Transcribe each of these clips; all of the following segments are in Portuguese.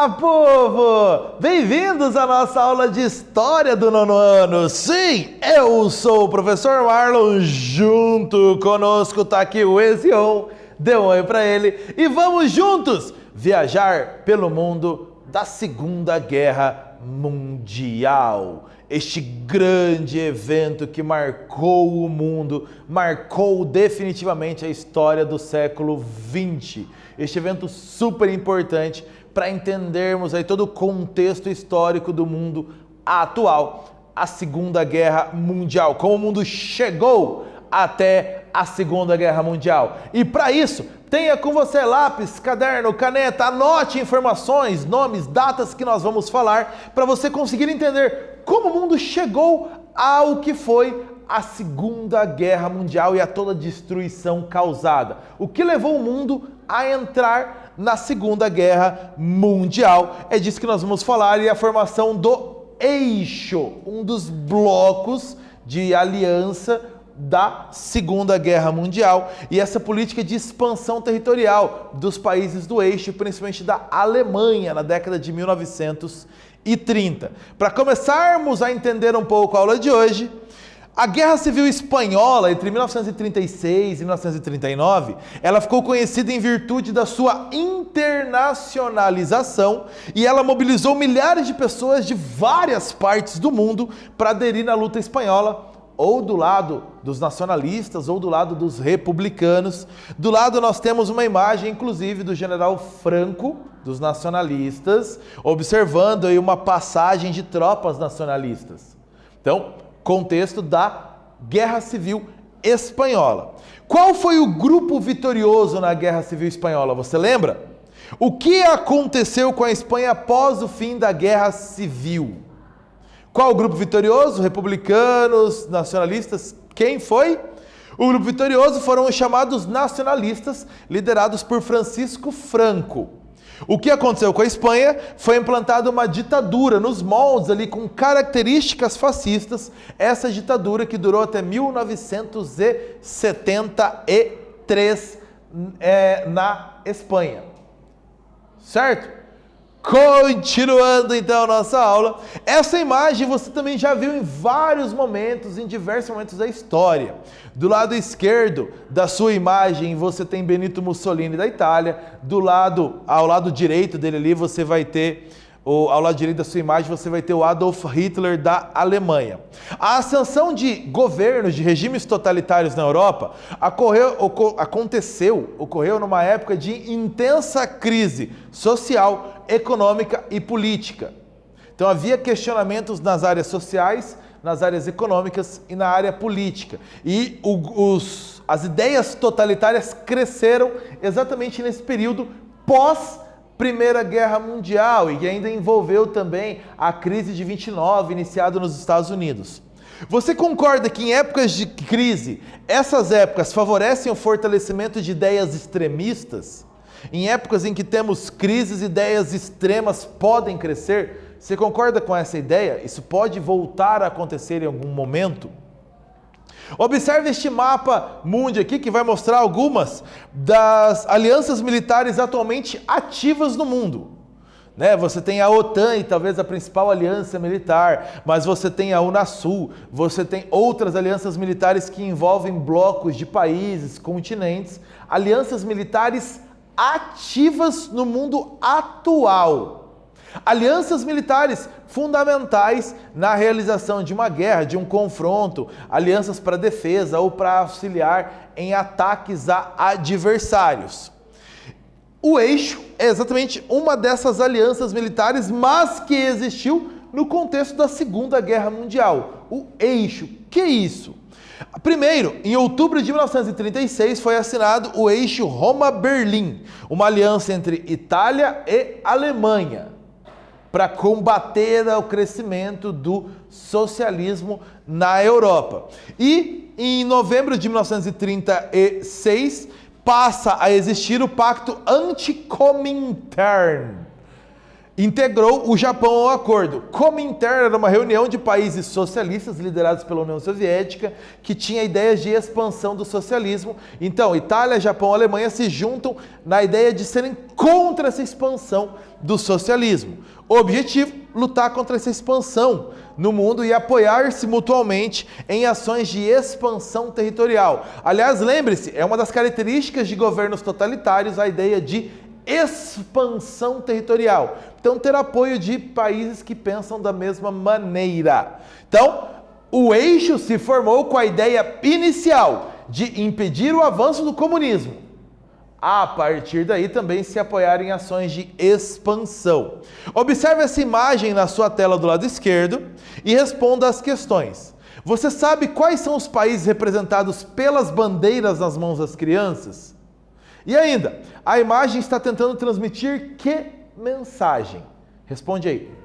Olá, povo! Bem-vindos à nossa aula de História do Nono Ano. Sim, eu sou o professor Marlon, junto conosco tá aqui o Ezion. Dê um oi pra ele e vamos juntos viajar pelo mundo da Segunda Guerra Mundial. Este grande evento que marcou o mundo, marcou definitivamente a história do século XX. Este evento super importante para entendermos aí todo o contexto histórico do mundo atual, a Segunda Guerra Mundial, como o mundo chegou até a Segunda Guerra Mundial. E para isso, tenha com você lápis, caderno, caneta, anote informações, nomes, datas que nós vamos falar para você conseguir entender como o mundo chegou ao que foi a Segunda Guerra Mundial e a toda a destruição causada. O que levou o mundo a entrar na Segunda Guerra Mundial. É disso que nós vamos falar, e a formação do eixo, um dos blocos de aliança da Segunda Guerra Mundial, e essa política de expansão territorial dos países do eixo, principalmente da Alemanha, na década de 1930. Para começarmos a entender um pouco a aula de hoje, a Guerra Civil Espanhola, entre 1936 e 1939, ela ficou conhecida em virtude da sua internacionalização, e ela mobilizou milhares de pessoas de várias partes do mundo para aderir na luta espanhola, ou do lado dos nacionalistas, ou do lado dos republicanos. Do lado nós temos uma imagem, inclusive, do general Franco, dos nacionalistas, observando aí uma passagem de tropas nacionalistas. Então, contexto da Guerra Civil Espanhola. Qual foi o grupo vitorioso na Guerra Civil Espanhola? Você lembra? O que aconteceu com a Espanha após o fim da Guerra Civil? Qual o grupo vitorioso? Republicanos, nacionalistas? Quem foi? O grupo vitorioso foram os chamados nacionalistas, liderados por Francisco Franco. O que aconteceu com a Espanha? Foi implantada uma ditadura nos moldes ali com características fascistas, essa ditadura que durou até 1973 na Espanha. Certo? Continuando então a nossa aula, essa imagem você também já viu em vários momentos, em diversos momentos da história. Do lado esquerdo da sua imagem você tem Benito Mussolini da Itália, ao lado direito dele ali você vai ter, ao lado direito da sua imagem você vai ter o Adolf Hitler da Alemanha. A ascensão de governos, de regimes totalitários na Europa ocorreu numa época de intensa crise social, econômica e política. Então havia questionamentos nas áreas sociais, nas áreas econômicas e na área política. E as ideias totalitárias cresceram exatamente nesse período pós Primeira Guerra Mundial, e que ainda envolveu também a crise de 29, iniciada nos Estados Unidos. Você concorda que em épocas de crise, essas épocas favorecem o fortalecimento de ideias extremistas? Em épocas em que temos crises, ideias extremas podem crescer? Você concorda com essa ideia? Isso pode voltar a acontecer em algum momento? Observe este mapa mundi aqui, que vai mostrar algumas das alianças militares atualmente ativas no mundo. Você tem a OTAN, e talvez a principal aliança militar, mas você tem a Unasul, você tem outras alianças militares que envolvem blocos de países, continentes, alianças militares ativas no mundo atual. Alianças militares fundamentais na realização de uma guerra, de um confronto, alianças para defesa ou para auxiliar em ataques a adversários. O eixo é exatamente uma dessas alianças militares, mas que existiu no contexto da Segunda Guerra Mundial. O eixo, que é isso? Primeiro, em outubro de 1936 foi assinado o eixo Roma-Berlim, uma aliança entre Itália e Alemanha, para combater o crescimento do socialismo na Europa. E em novembro de 1936 passa a existir o Pacto Anticomintern. integrou o Japão ao acordo. Comintern era uma reunião de países socialistas liderados pela União Soviética que tinha ideias de expansão do socialismo. Então, Itália, Japão e Alemanha se juntam na ideia de serem contra essa expansão do socialismo. O objetivo, lutar contra essa expansão no mundo e apoiar-se mutuamente em ações de expansão territorial. Aliás, lembre-se, é uma das características de governos totalitários a ideia de expansão territorial. Então, ter apoio de países que pensam da mesma maneira. Então, o eixo se formou com a ideia inicial de impedir o avanço do comunismo. A partir daí também se apoiar em ações de expansão. Observe essa imagem na sua tela do lado esquerdo e responda as questões. Você sabe quais são os países representados pelas bandeiras nas mãos das crianças? E ainda, a imagem está tentando transmitir que mensagem? Responde aí.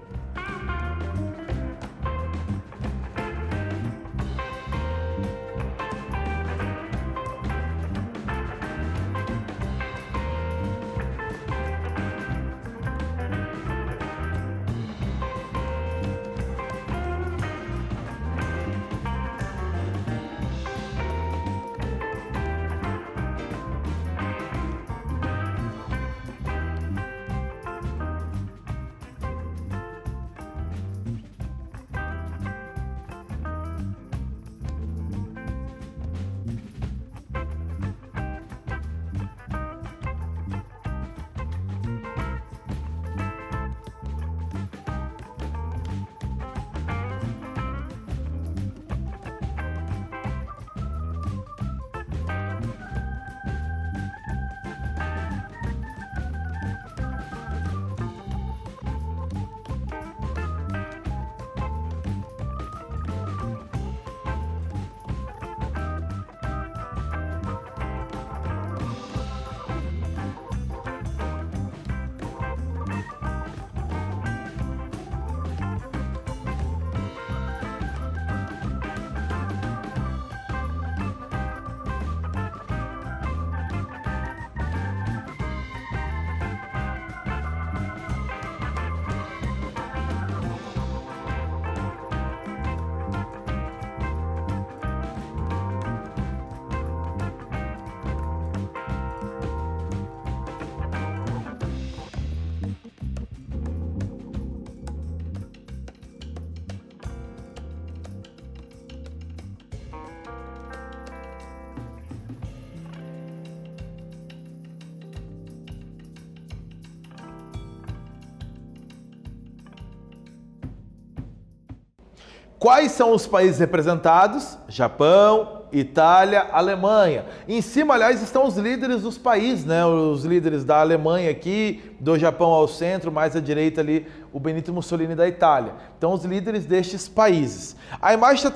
Quais são os países representados? Japão, Itália, Alemanha. Em cima, aliás, estão os líderes dos países, né? Os líderes da Alemanha aqui, do Japão ao centro, mais à direita ali, o Benito Mussolini da Itália. Então, os líderes destes países. A imagem está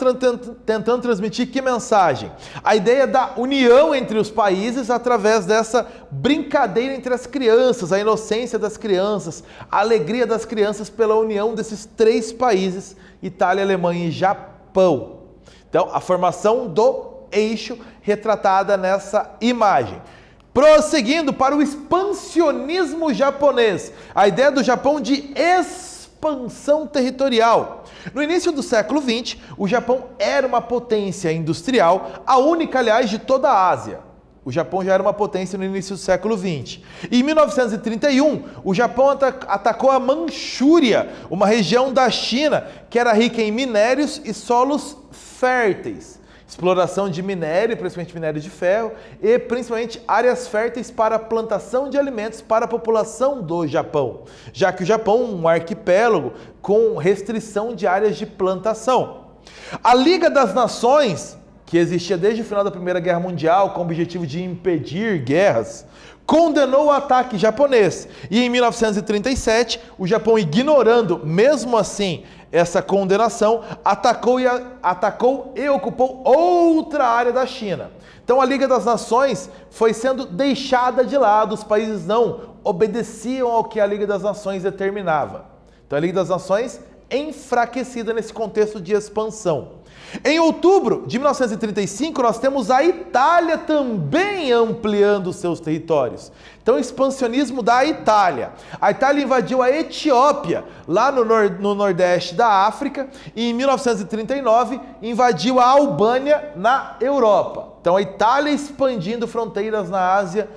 tentando transmitir que mensagem? A ideia da união entre os países através dessa brincadeira entre as crianças, a inocência das crianças, a alegria das crianças pela união desses três países, Itália, Alemanha e Japão. Então, a formação do eixo retratada nessa imagem. Prosseguindo para o expansionismo japonês, a ideia do Japão de expansão territorial. No início do século XX, o Japão era uma potência industrial, a única, aliás, de toda a Ásia. O Japão já era uma potência no início do século XX. Em 1931, o Japão atacou a Manchúria, uma região da China que era rica em minérios e solos férteis. Exploração de minério, principalmente minério de ferro, e principalmente áreas férteis para a plantação de alimentos para a população do Japão, já que o Japão é um arquipélago com restrição de áreas de plantação. A Liga das Nações, que existia desde o final da Primeira Guerra Mundial com o objetivo de impedir guerras, condenou o ataque japonês. E em 1937, o Japão, ignorando mesmo assim essa condenação, atacou e ocupou outra área da China. Então a Liga das Nações foi sendo deixada de lado, os países não obedeciam ao que a Liga das Nações determinava. Então a Liga das Nações enfraquecida nesse contexto de expansão. Em outubro de 1935, nós temos a Itália também ampliando seus territórios. Então, expansionismo da Itália. A Itália invadiu a Etiópia, lá no nordeste da África, e em 1939 invadiu a Albânia, na Europa. Então, a Itália expandindo fronteiras na Ásia,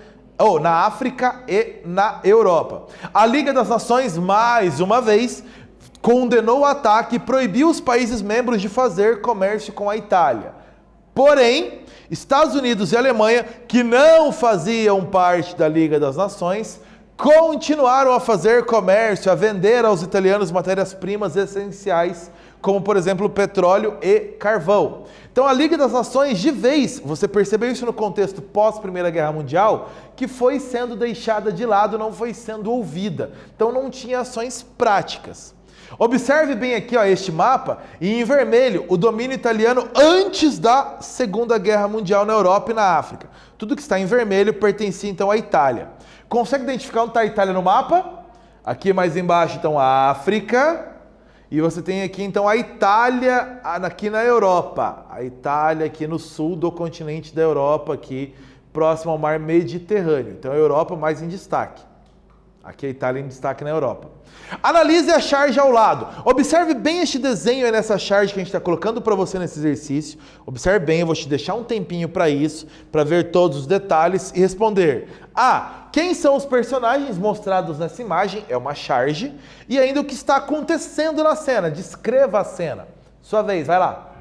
na África e na Europa. A Liga das Nações, mais uma vez, condenou o ataque e proibiu os países membros de fazer comércio com a Itália. Porém, Estados Unidos e Alemanha, que não faziam parte da Liga das Nações, continuaram a fazer comércio, a vender aos italianos matérias-primas essenciais, como, por exemplo, petróleo e carvão. Então, a Liga das Nações, de vez, você percebeu isso no contexto pós-Primeira Guerra Mundial, que foi sendo deixada de lado, não foi sendo ouvida. Então, não tinha ações práticas. Observe bem aqui, este mapa, e em vermelho, o domínio italiano antes da Segunda Guerra Mundial na Europa e na África. Tudo que está em vermelho pertencia então à Itália. Consegue identificar onde está a Itália no mapa? Aqui mais embaixo, então, a África. E você tem aqui, então, a Itália aqui na Europa. A Itália aqui no sul do continente da Europa, aqui próximo ao mar Mediterrâneo. Então, a Europa mais em destaque. Aqui a Itália em destaque na Europa. Analise a charge ao lado. Observe bem este desenho aí nessa charge que a gente está colocando para você nesse exercício. Observe bem, eu vou te deixar um tempinho para isso, para ver todos os detalhes e responder. Quem são os personagens mostrados nessa imagem? É uma charge. E ainda o que está acontecendo na cena. Descreva a cena. Sua vez, vai lá.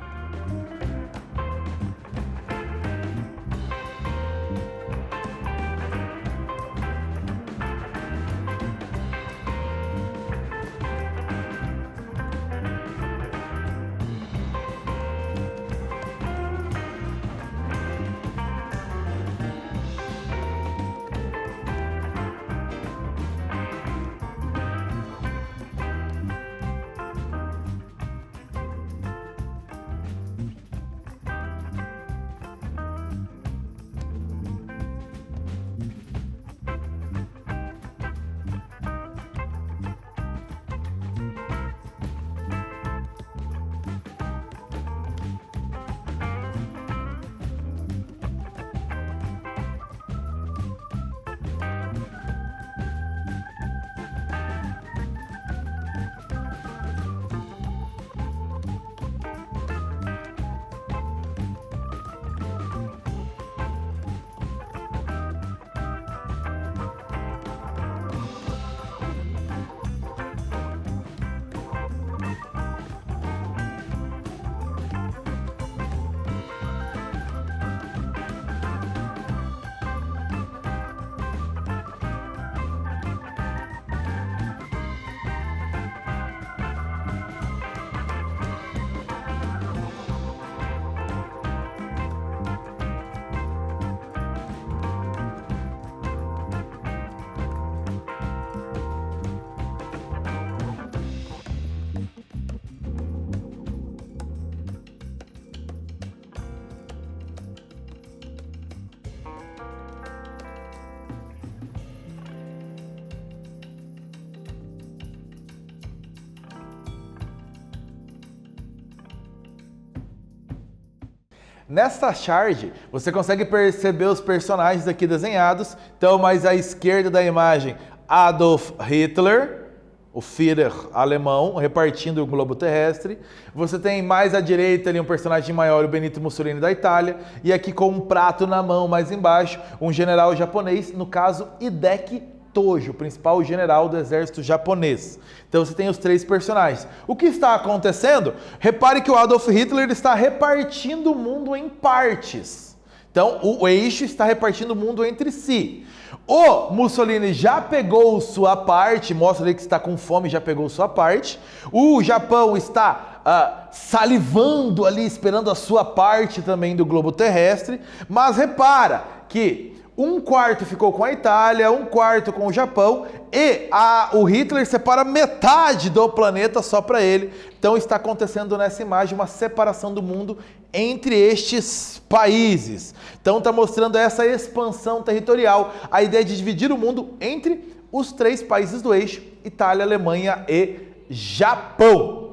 Nessa charge, você consegue perceber os personagens aqui desenhados. Então, mais à esquerda da imagem, Adolf Hitler, o Führer alemão, repartindo o globo terrestre. Você tem mais à direita ali um personagem maior, o Benito Mussolini da Itália. E aqui com um prato na mão, mais embaixo, um general japonês, no caso, Hideki Tojo, o principal general do exército japonês. Então você tem os três personagens. O que está acontecendo? Repare que o Adolf Hitler está repartindo o mundo em partes. Então o eixo está repartindo o mundo entre si. O Mussolini já pegou sua parte, mostra ali que está com fome, já pegou sua parte. O Japão está salivando ali, esperando a sua parte também do globo terrestre. Mas repara que um quarto ficou com a Itália, um quarto com o Japão e o Hitler separa metade do planeta só para ele. Então está acontecendo nessa imagem uma separação do mundo entre estes países. Então está mostrando essa expansão territorial, a ideia de dividir o mundo entre os três países do eixo, Itália, Alemanha e Japão.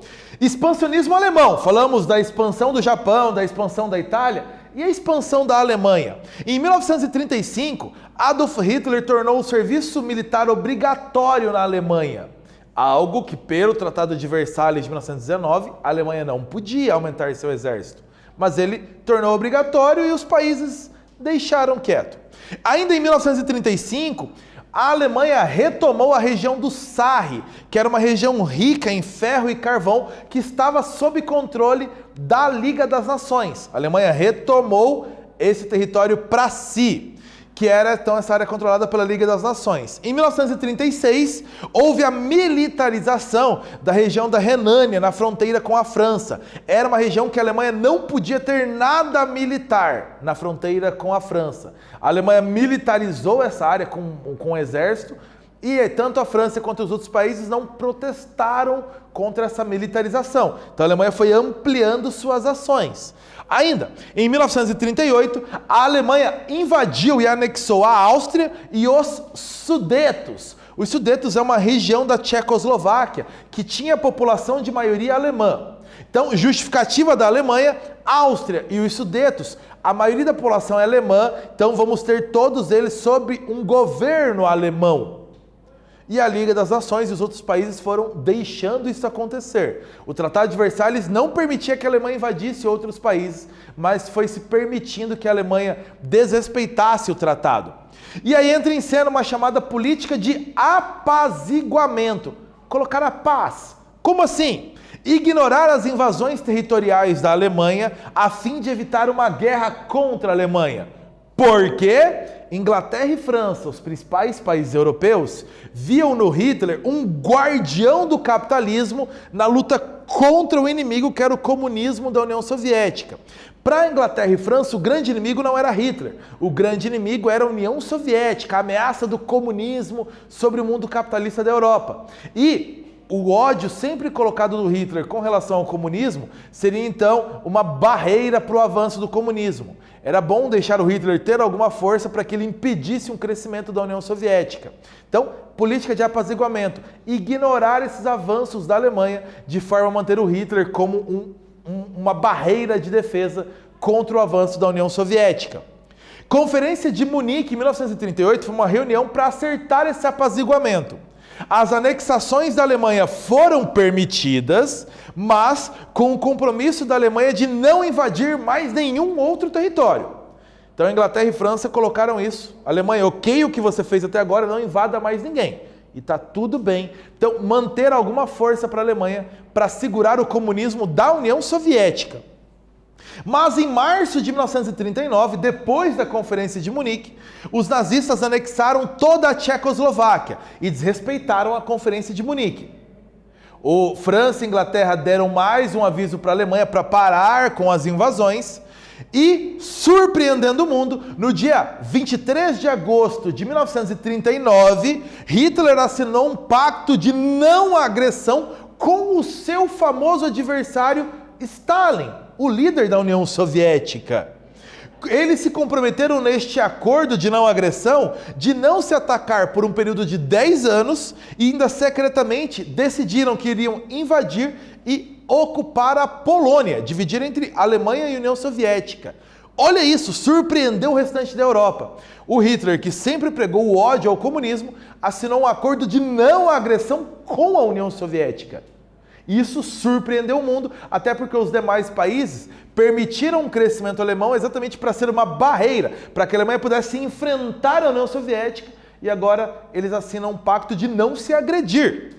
Expansionismo alemão. Falamos da expansão do Japão, da expansão da Itália e a expansão da Alemanha. Em 1935, Adolf Hitler tornou o serviço militar obrigatório na Alemanha. Algo que, pelo Tratado de Versalhes de 1919, a Alemanha não podia aumentar seu exército. Mas ele tornou obrigatório e os países deixaram quieto. Ainda em 1935, a Alemanha retomou a região do Sarre, que era uma região rica em ferro e carvão, que estava sob controle da Liga das Nações. A Alemanha retomou esse território para si, que era então essa área controlada pela Liga das Nações. Em 1936, houve a militarização da região da Renânia, na fronteira com a França. Era uma região que a Alemanha não podia ter nada militar na fronteira com a França. A Alemanha militarizou essa área com o exército, e tanto a França quanto os outros países não protestaram contra essa militarização. Então a Alemanha foi ampliando suas ações. Ainda, em 1938, a Alemanha invadiu e anexou a Áustria e os Sudetos. Os Sudetos é uma região da Tchecoslováquia que tinha população de maioria alemã. Então, justificativa da Alemanha, Áustria e os Sudetos, a maioria da população é alemã, então vamos ter todos eles sob um governo alemão. E a Liga das Nações e os outros países foram deixando isso acontecer. O Tratado de Versalhes não permitia que a Alemanha invadisse outros países, mas foi se permitindo que a Alemanha desrespeitasse o tratado. E aí entra em cena uma chamada política de apaziguamento. Colocar a paz. Como assim? Ignorar as invasões territoriais da Alemanha a fim de evitar uma guerra contra a Alemanha. Por quê? Inglaterra e França, os principais países europeus, viam no Hitler um guardião do capitalismo na luta contra o inimigo que era o comunismo da União Soviética. Para a Inglaterra e França, o grande inimigo não era Hitler. O grande inimigo era a União Soviética, a ameaça do comunismo sobre o mundo capitalista da Europa. E o ódio sempre colocado do Hitler com relação ao comunismo seria então uma barreira para o avanço do comunismo. Era bom deixar o Hitler ter alguma força para que ele impedisse um crescimento da União Soviética. Então, política de apaziguamento, ignorar esses avanços da Alemanha de forma a manter o Hitler como uma barreira de defesa contra o avanço da União Soviética. Conferência de Munique, em 1938, foi uma reunião para acertar esse apaziguamento. As anexações da Alemanha foram permitidas, mas com o compromisso da Alemanha de não invadir mais nenhum outro território. Então a Inglaterra e França colocaram isso. A Alemanha, ok, o que você fez até agora, não invada mais ninguém. E está tudo bem. Então manter alguma força para a Alemanha para segurar o comunismo da União Soviética. Mas em março de 1939, depois da Conferência de Munique, os nazistas anexaram toda a Tchecoslováquia e desrespeitaram a Conferência de Munique. França e Inglaterra deram mais um aviso para a Alemanha para parar com as invasões e, surpreendendo o mundo, no dia 23 de agosto de 1939, Hitler assinou um pacto de não agressão com o seu famoso adversário Stalin, o líder da União Soviética. Eles se comprometeram neste acordo de não agressão de não se atacar por um período de 10 anos e ainda secretamente decidiram que iriam invadir e ocupar a Polônia, dividir entre Alemanha e União Soviética. Olha isso, surpreendeu o restante da Europa. O Hitler, que sempre pregou o ódio ao comunismo, assinou um acordo de não agressão com a União Soviética. Isso surpreendeu o mundo, até porque os demais países permitiram um crescimento alemão exatamente para ser uma barreira, para que a Alemanha pudesse enfrentar a União Soviética, e agora eles assinam um pacto de não se agredir.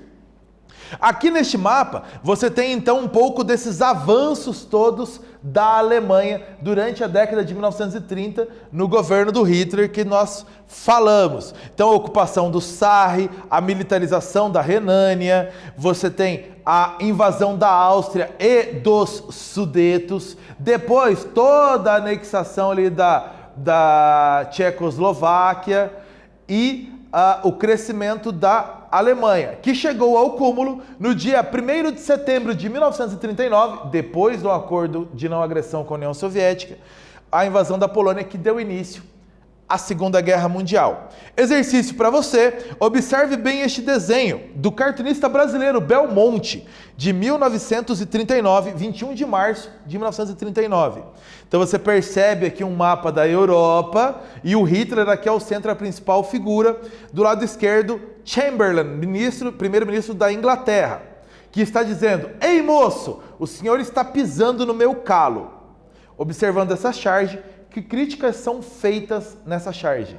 Aqui neste mapa, você tem então um pouco desses avanços todos da Alemanha durante a década de 1930, no governo do Hitler, que nós falamos. Então, a ocupação do Sarre, a militarização da Renânia, você tem a invasão da Áustria e dos Sudetos, depois toda a anexação ali da Tchecoslováquia e o crescimento da Alemanha, que chegou ao cúmulo no dia 1º de setembro de 1939, depois do acordo de não agressão com a União Soviética, a invasão da Polônia, que deu início a Segunda Guerra Mundial. Exercício para você, observe bem este desenho do cartunista brasileiro Belmonte, de 1939, 21 de março de 1939. Então você percebe aqui um mapa da Europa e o Hitler aqui ao centro, a principal figura. Do lado esquerdo, Chamberlain, primeiro-ministro da Inglaterra, que está dizendo: "Ei moço, o senhor está pisando no meu calo." Observando essa charge, que críticas são feitas nessa charge?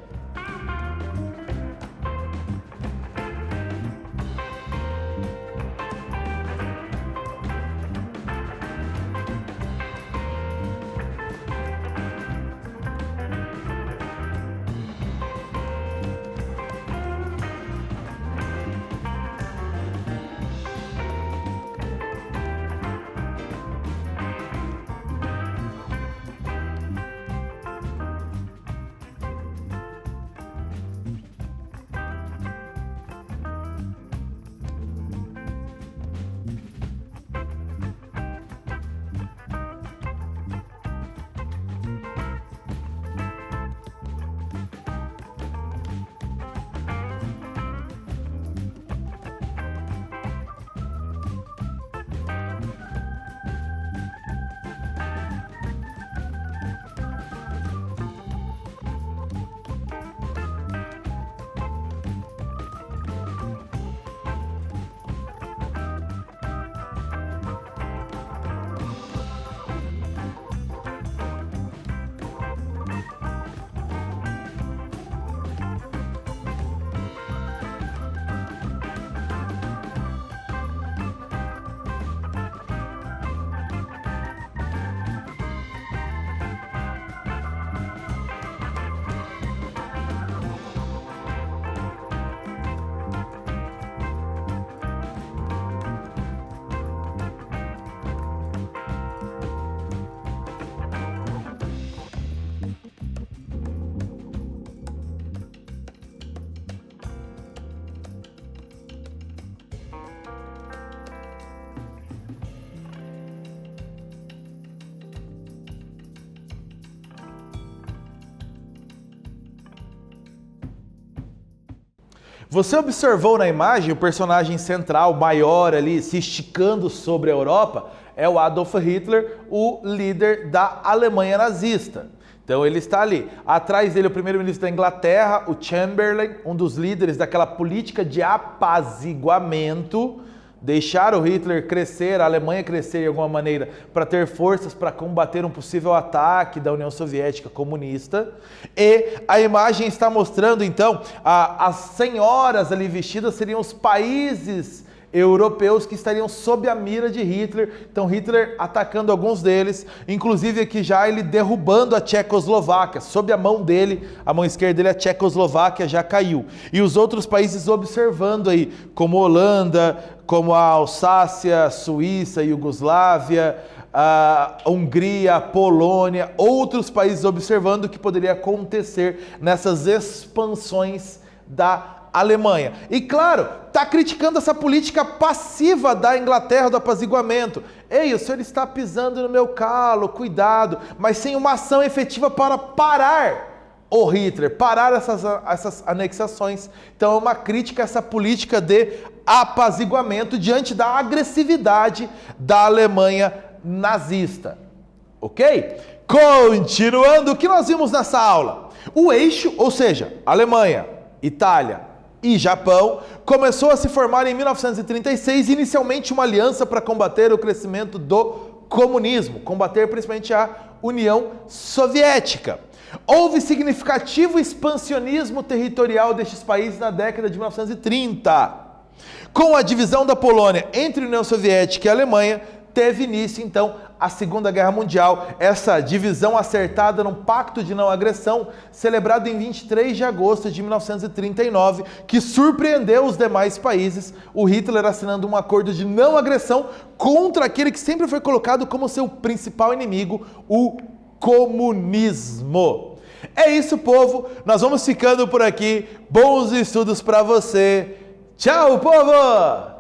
Você observou na imagem o personagem central, maior ali, se esticando sobre a Europa? É o Adolf Hitler, o líder da Alemanha nazista. Então ele está ali. Atrás dele o primeiro-ministro da Inglaterra, o Chamberlain, um dos líderes daquela política de apaziguamento. Deixar o Hitler crescer, a Alemanha crescer de alguma maneira para ter forças para combater um possível ataque da União Soviética comunista. E a imagem está mostrando então as senhoras ali vestidas seriam os países europeus que estariam sob a mira de Hitler. Então Hitler atacando alguns deles, inclusive aqui já ele derrubando a Tchecoslováquia. Sob a mão dele, a mão esquerda dele, a Tchecoslováquia já caiu. E os outros países observando aí, como Holanda, como a Alsácia, Suíça, Iugoslávia, a Hungria, a Polônia, outros países observando o que poderia acontecer nessas expansões da Alemanha. E claro, está criticando essa política passiva da Inglaterra do apaziguamento. Ei, o senhor está pisando no meu calo, cuidado, mas sem uma ação efetiva para parar o Hitler, parar essas anexações. Então é uma crítica a essa política de apaziguamento diante da agressividade da Alemanha nazista. Ok? Continuando, o que nós vimos nessa aula? O eixo, ou seja, Alemanha, Itália e Japão, começou a se formar em 1936, inicialmente uma aliança para combater o crescimento do comunismo, combater principalmente a União Soviética. Houve significativo expansionismo territorial destes países na década de 1930. Com a divisão da Polônia entre a União Soviética e a Alemanha, teve início então a Segunda Guerra Mundial, essa divisão acertada num pacto de não agressão, celebrado em 23 de agosto de 1939, que surpreendeu os demais países, o Hitler assinando um acordo de não agressão contra aquele que sempre foi colocado como seu principal inimigo, o comunismo. É isso, povo, nós vamos ficando por aqui, bons estudos para você, tchau, povo!